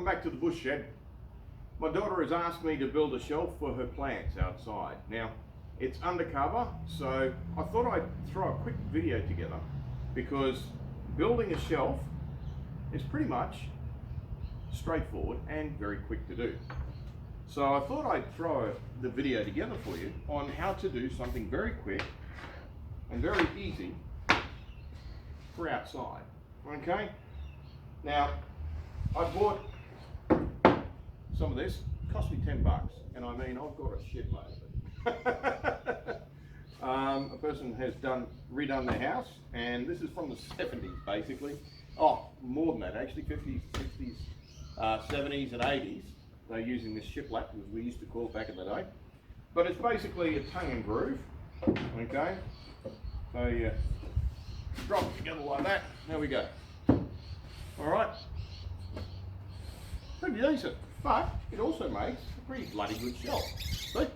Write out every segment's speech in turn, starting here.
Welcome back to the bush shed. My daughter has asked me to build a shelf for her plants outside. Now, it's undercover, so I thought I'd throw a quick video together because building a shelf is pretty much straightforward and very quick to do. So I thought I'd throw the video together for you on how to do something very quick and very easy for outside. Okay? Now, I bought some of this. It cost me 10 bucks, and I mean, I've got a shitload of it. A person has redone their house, and this is from the 70s, basically. Oh, more than that, actually, 50s, 60s, 70s, and 80s. They're using this shiplap, as we used to call it back in the day. But it's basically a tongue and groove, okay? So you drop it together like that. There we go. All right. Pretty decent, but it also makes a pretty bloody good shelf. See?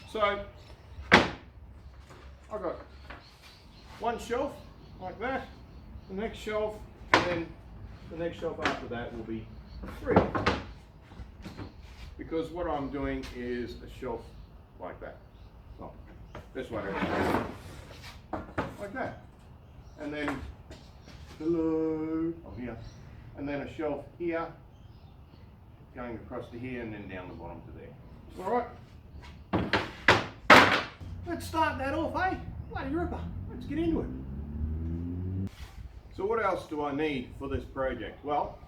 So I've got one shelf like that, the next shelf, and then the next shelf after that will be 3. Because what I'm doing is a shelf like that. Oh, this one like that. And then, hello, I'm here. And then a shelf here, going across to here and then down the bottom to there. All right. Let's start that off, eh? Bloody ripper. Let's get into it. So what else do I need for this project? Well,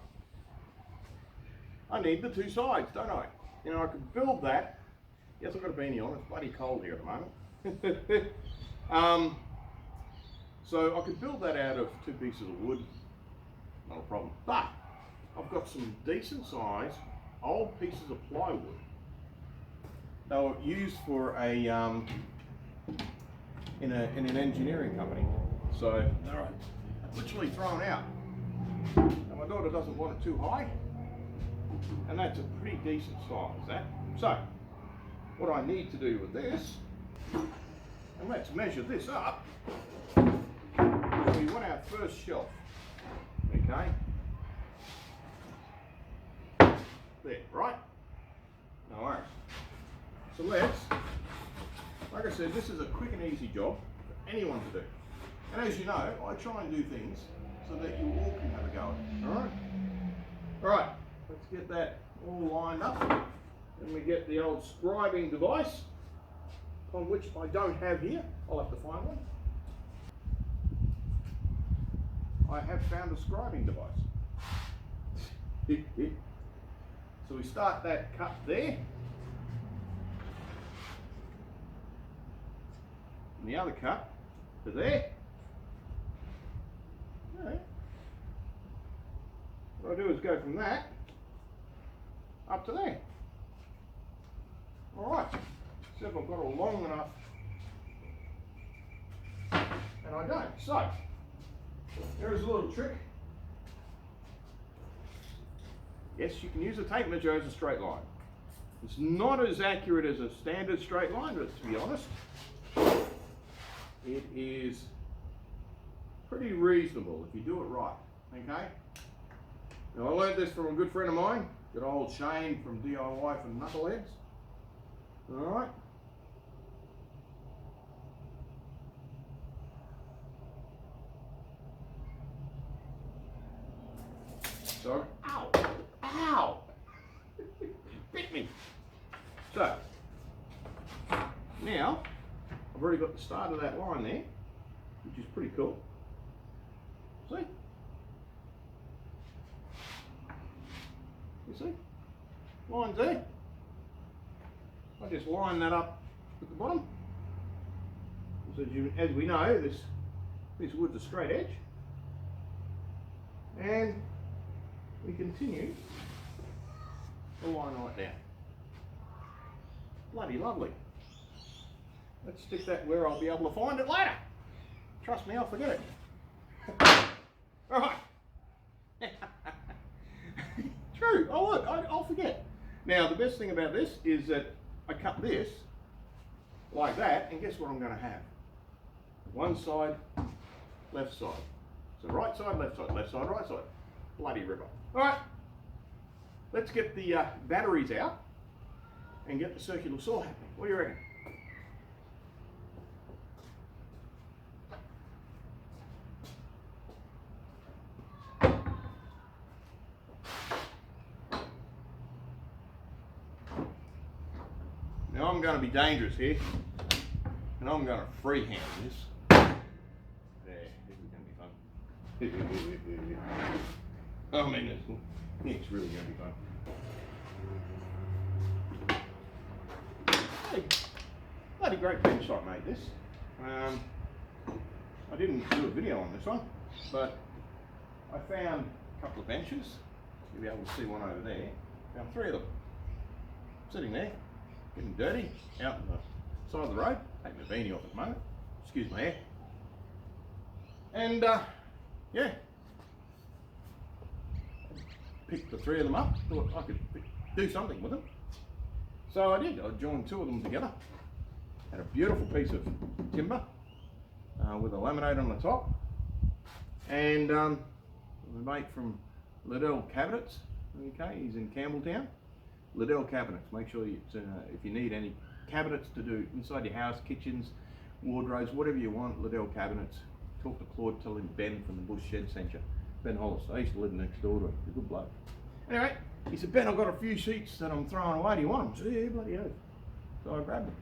I need the 2 sides, don't I? You know, I could build that. Yes, I've got a beanie on. It's bloody cold here at the moment. So I could build that out of 2 pieces of wood. Not a problem. But I've got some decent size old pieces of plywood. They were used for a in an engineering company. So they're literally thrown out. And my daughter doesn't want it too high. And that's a pretty decent size, that. So, what I need to do with this, and let's measure this up. We want our first shelf, okay? There, right? No worries. So let's, like I said, this is a quick and easy job for anyone to do. And as you know, I try and do things so that you all can have a go at it, all right? All right. Let's get that all lined up. Then we get the old scribing device, on which I don't have here. I'll have to find one. I have found a scribing device. So we start that cut there. And the other cut to there. Okay. What I do is go from that up to there. All right, so if I've got it long enough, and I don't. So, there's a little trick. Yes, you can use a tape measure as a straight line. It's not as accurate as a standard straight line, but to be honest, it is pretty reasonable if you do it right, okay? Now I learned this from a good friend of mine, good old Shane from DIY for Knuckleheads. Alright. So, ow! Ow! Bit me! So, now, I've already got the start of that line there, which is pretty cool. See? You see? Lines there. I just line that up at the bottom. So as we know, this wood's a straight edge. And we continue the line right down. Bloody lovely. Let's stick that where I'll be able to find it later. Trust me, I'll forget it. All right. True, I'll forget. Now, the best thing about this is that I cut this like that, and guess what I'm going to have? One side, left side. So right side, left side, right side. Bloody ripper. All right, let's get the batteries out and get the circular saw happening. What do you reckon? Now I'm going to be dangerous here, and I'm going to freehand this. There, this is going to be fun. I mean, it's really going to be fun. Bloody great bench site made this. I didn't do a video on this one, but I found a couple of benches. You'll be able to see one over there. Found 3 of them sitting there, getting dirty, out on the side of the road. Taking the beanie off at the moment. Excuse my hair. And yeah, picked the 3 of them up. Thought I could do something with them. So I did. I joined 2 of them together. Had a beautiful piece of timber with a laminate on the top. And the mate from Liddell Cabinets, okay, he's in Campbelltown. Liddell Cabinets, make sure you, if you need any cabinets to do inside your house, kitchens, wardrobes, whatever you want, Liddell Cabinets. Talk to Claude, tell him Ben from the Bush Shed sent you. Ben Hollis, I used to live next door to him, he's a good bloke. Anyway, he said, Ben, I've got a few sheets that I'm throwing away, do you want them? I said, yeah, bloody oath. So I grabbed them.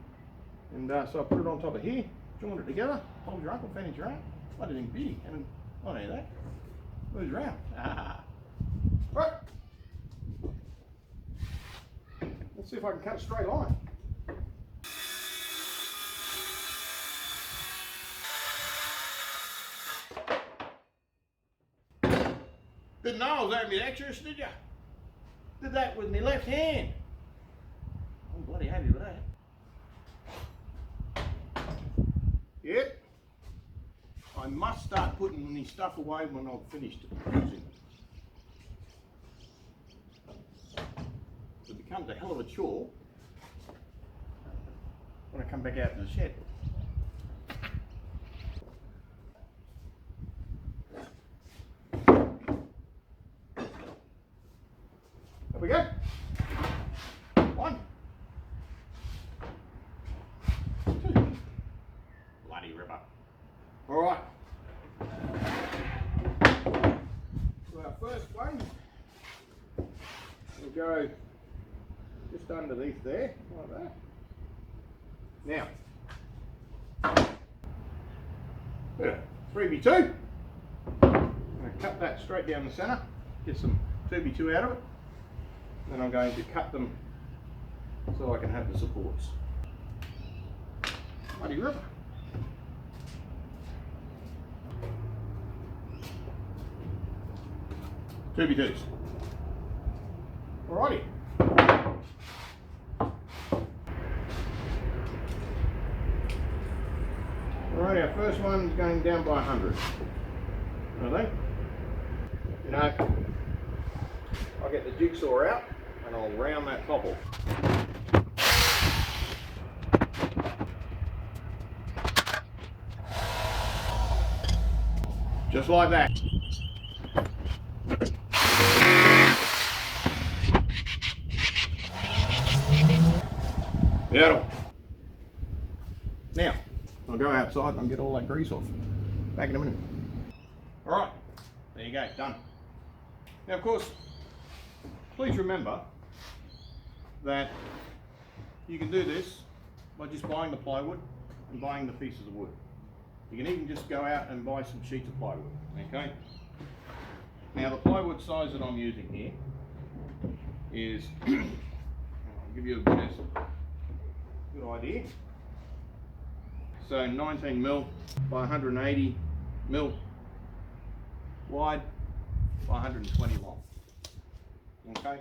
And so I put it on top of here, joined it together, hold your uncle, finish your aunt. Bloody thing big, and I don't know that. Moves around. Right. Let's see if I can cut a straight line. Didn't know I was ambidextrous, did ya? Did that with my left hand. I'm bloody happy with that. Yep. I must start putting my stuff away when I've finished using it. It becomes a hell of a chore when I come back out to the shed. There we go. 1, 2. Bloody ripper. All right. So our first one will go just underneath there, like that. Now, 3x2. I'm going to cut that straight down the centre, get some 2x2 out of it. Then I'm going to cut them so I can have the supports. Bloody ripper. Two B2s. Alrighty. Alright, our first one's going down by 100. I think. You know, I'll get the jigsaw out and I'll round that top off. Just like that. Beautiful. Now, I'll go outside and get all that grease off. Back in a minute. Alright, there you go, done. Now of course, please remember that you can do this by just buying the plywood and buying the pieces of wood. You can even just go out and buy some sheets of plywood, okay? Now the plywood size that I'm using here is, I'll give you a good idea. So 19 mil by 180 mil wide by 120 long, okay?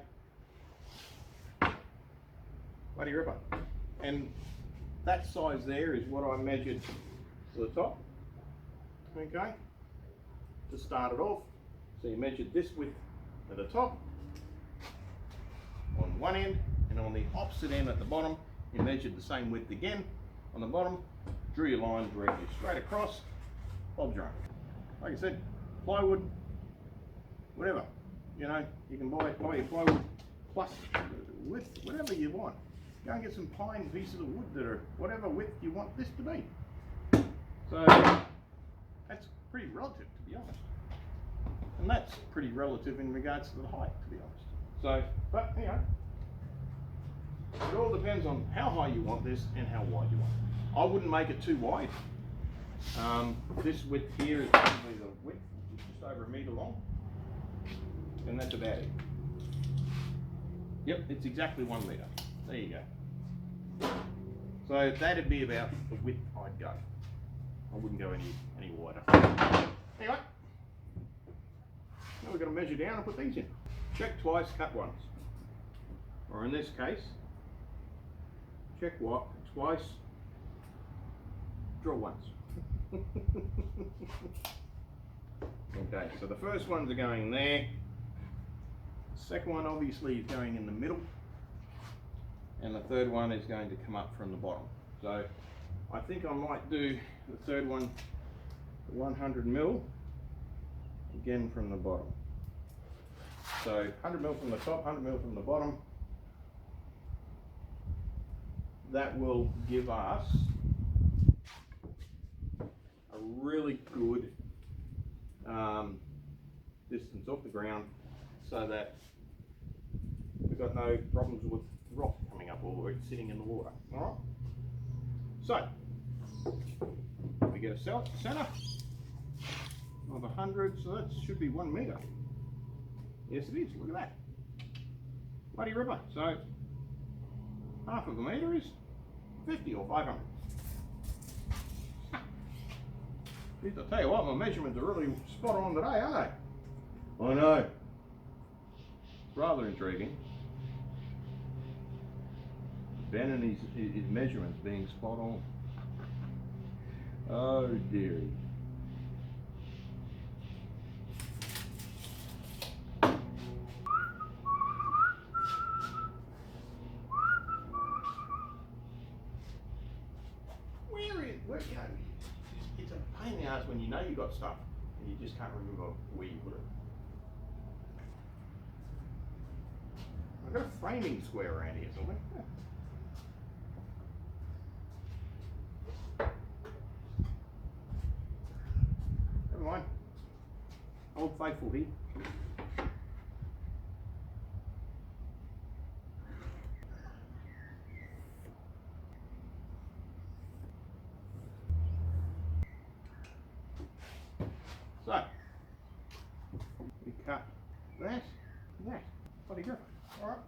Bloody ripper. And that size there is what I measured to the top, okay, to start it off. So you measured this width at the top on one end, and on the opposite end at the bottom you measured the same width again on the bottom, drew your line directly straight across, bob's your own. Like I said, plywood, whatever, you know, you can buy your plywood plus width, whatever you want. Go and get some pine pieces of wood that are whatever width you want this to be. So that's pretty relative, to be honest. And that's pretty relative in regards to the height, to be honest. So, but anyway, it all depends on how high you want this and how wide you want it. I wouldn't make it too wide. This width here is probably the width, which is just over 1 metre long. And that's about it. Yep, it's exactly 1 metre. There you go. So that'd be about the width I'd go. I wouldn't go any wider. Anyway, now we've got to measure down and put these in. Check twice, cut once. Or in this case, check what twice, draw once. Okay, so the first ones are going there. The second one obviously is going in the middle. And the third one is going to come up from the bottom. So I think I might do the third one, 100 mil, again from the bottom. So 100 mil from the top, 100 mil from the bottom. That will give us a really good distance off the ground, so that we've got no problems with rock coming up or it's sitting in the water. All right. So we get a center of 100, so that should be 1 metre. Yes, it is. Look at that. Bloody ripper. So half of a metre is 50 or 500. Jeez, I tell you what, my measurements are really spot on today, aren't they? I know. Rather intriguing. Ben and his measurements being spot on. Oh dearie. Where, you know, it's a pain in the ass when you know you've got stuff and you just can't remember where you put it. I've got a framing square around here somewhere. Yeah. Never mind. Old faithful here. So, we cut that and that. Bloody good. Alright.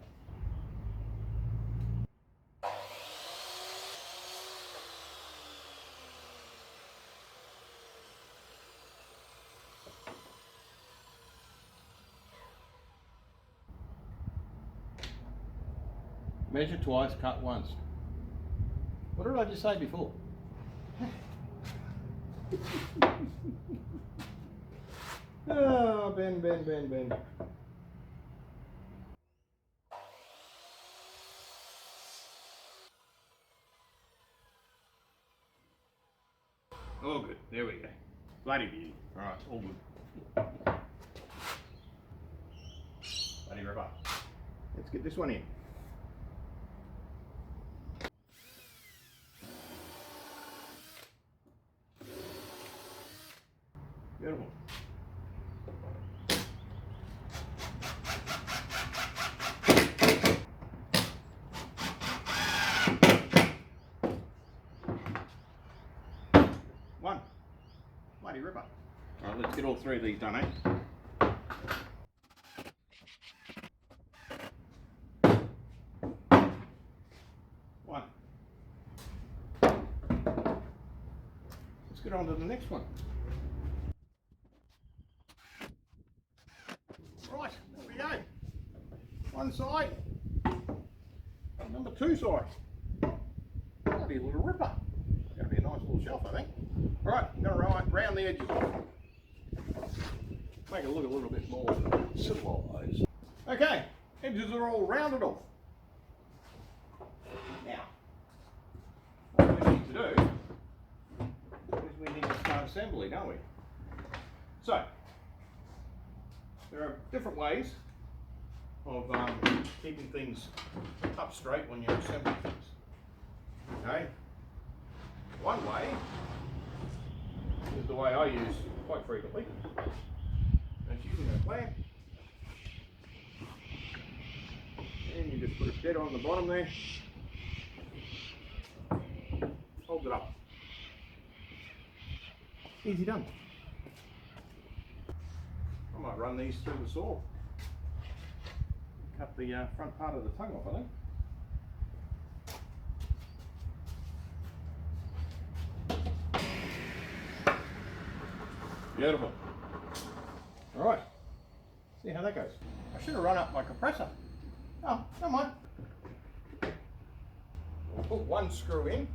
Measure twice, cut once. What did I just say before? Oh, Ben. Oh, good. There we go. Bloody beauty. All right, all good. Bloody ripper. Let's get this one in. Beautiful. One. Bloody ripper. All right, let's get all three of these done, eh? One. Let's get on to the next one. Right, there we go. One side, number two side. Bloody little ripper. Gonna be a nice little shelf, I think. Right, I'm gonna round the edges off. Make it look a little bit more civilized. Okay, edges are all rounded off. Now, what we need to do is we need to start assembly, don't we? So, there are different ways of keeping things up straight when you're assembling things. Okay? One way is the way I use quite frequently. That's using a clamp. And you just put it dead on the bottom there. Hold it up. Easy done. I might run these through the saw. Cut the front part of the tongue off, I think. Beautiful. Alright, see how that goes. I should have run up my compressor. Oh, never mind. We'll put one screw in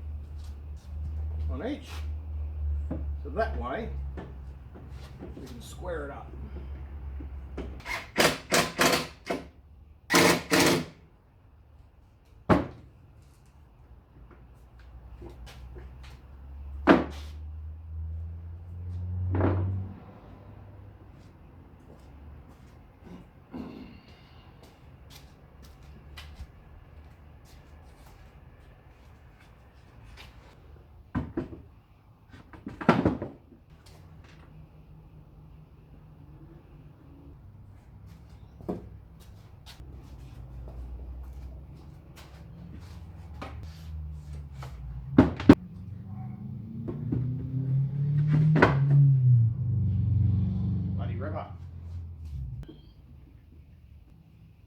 on each, so that way we can square it up.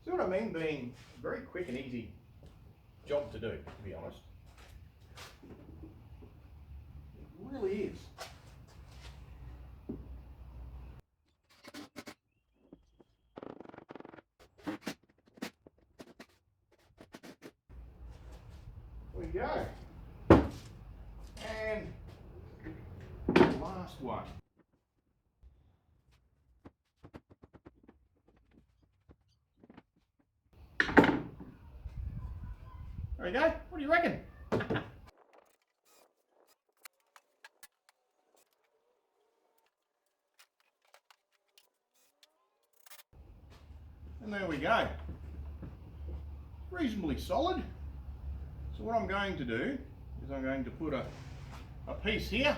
See what I mean? Being a very quick and easy job to do, to be honest. It really is. There we go. And the last one. There we go. What do you reckon? And there we go. Reasonably solid. So what I'm going to do is I'm going to put a piece here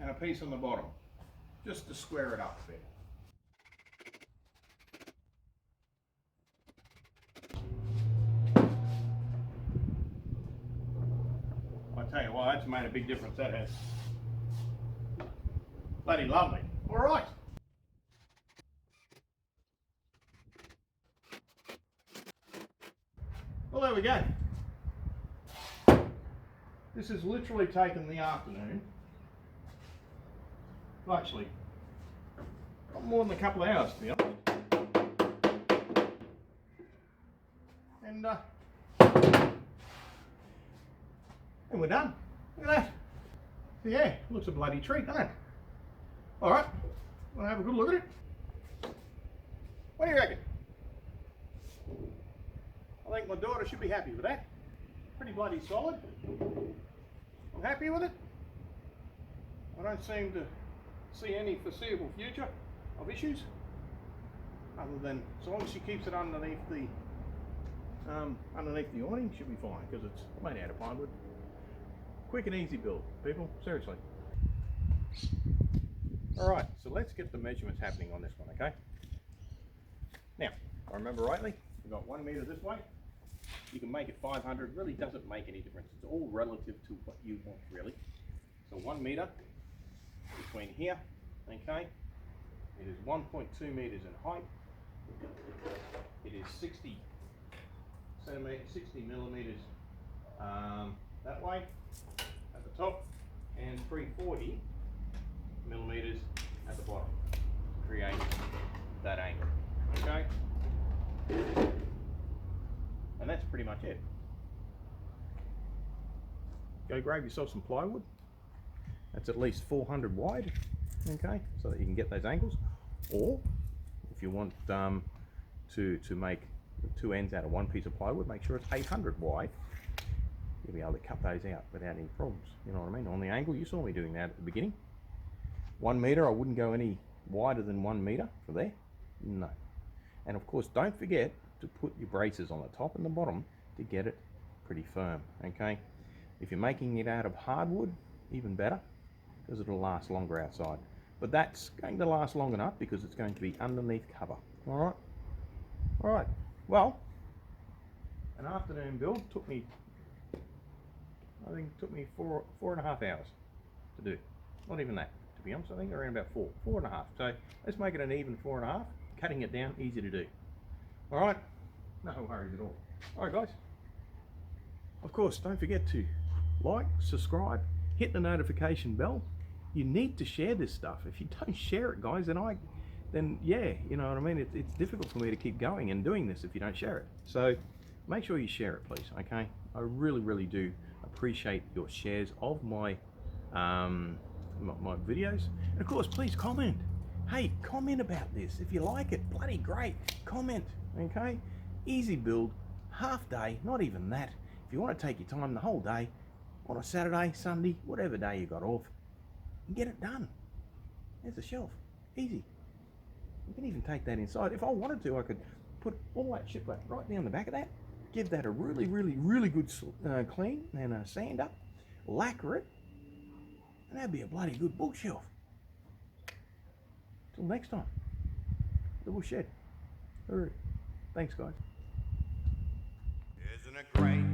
and a piece on the bottom, just to square it up a bit. I tell you what, that's made a big difference, that has. Bloody lovely. All right. Well, there we go. This has literally taken the afternoon. Well, actually, not more than a couple of hours, to be honest. And we're done. Look at that. Yeah, looks a bloody treat, doesn't it? All right, want to have a good look at it? What do you reckon? I think my daughter should be happy with that. Pretty bloody solid. I'm happy with it. I don't seem to see any foreseeable future of issues, other than so long as she keeps it underneath the awning, she'll be fine, because it's made out of pine wood. Quick and easy build, people, seriously. Alright, so let's get the measurements happening on this one, okay? Now, if I remember rightly, we've got 1 meter this way. You can make it 500, really doesn't make any difference. It's all relative to what you want, really. So 1 meter between here, okay? It is 1.2 meters in height. It is 60 millimeters that way at the top, and 340 millimeters at the bottom to create that angle, okay? And that's pretty much it. Go grab yourself some plywood. That's at least 400 wide, okay, so that you can get those angles. Or if you want to make the two ends out of one piece of plywood, make sure it's 800 wide. You'll be able to cut those out without any problems. You know what I mean? On the angle, you saw me doing that at the beginning. 1 meter, I wouldn't go any wider than 1 meter for there. No. And of course, don't forget to put your braces on the top and the bottom to get it pretty firm, okay? If you're making it out of hardwood, even better, because it'll last longer outside. But that's going to last long enough because it's going to be underneath cover. All right. Well, an afternoon build took me, I think it took me four and a half hours to do. Not even that, to be honest. I think around about four and a half. So let's make it an even 4.5. Cutting it down, easy to do. All right, no worries at all. All right, guys. Of course, don't forget to like, subscribe, hit the notification bell. You need to share this stuff. If you don't share it, guys, then yeah, you know what I mean? It's difficult for me to keep going and doing this if you don't share it. So make sure you share it, please, okay? I really, really do appreciate your shares of my my videos. And of course, please comment. Hey, comment about this. If you like it, bloody great. Comment, okay? Easy build, half day, not even that. If you want to take your time the whole day, on a Saturday, Sunday, whatever day you got off, get it done. There's a shelf. Easy. You can even take that inside. If I wanted to, I could put all that shit right down the back of that, give that a really, really, really good clean and a sand up, lacquer it, and that'd be a bloody good bookshelf. Till next time, the bush shed. All right. Thanks, guys. Isn't it great?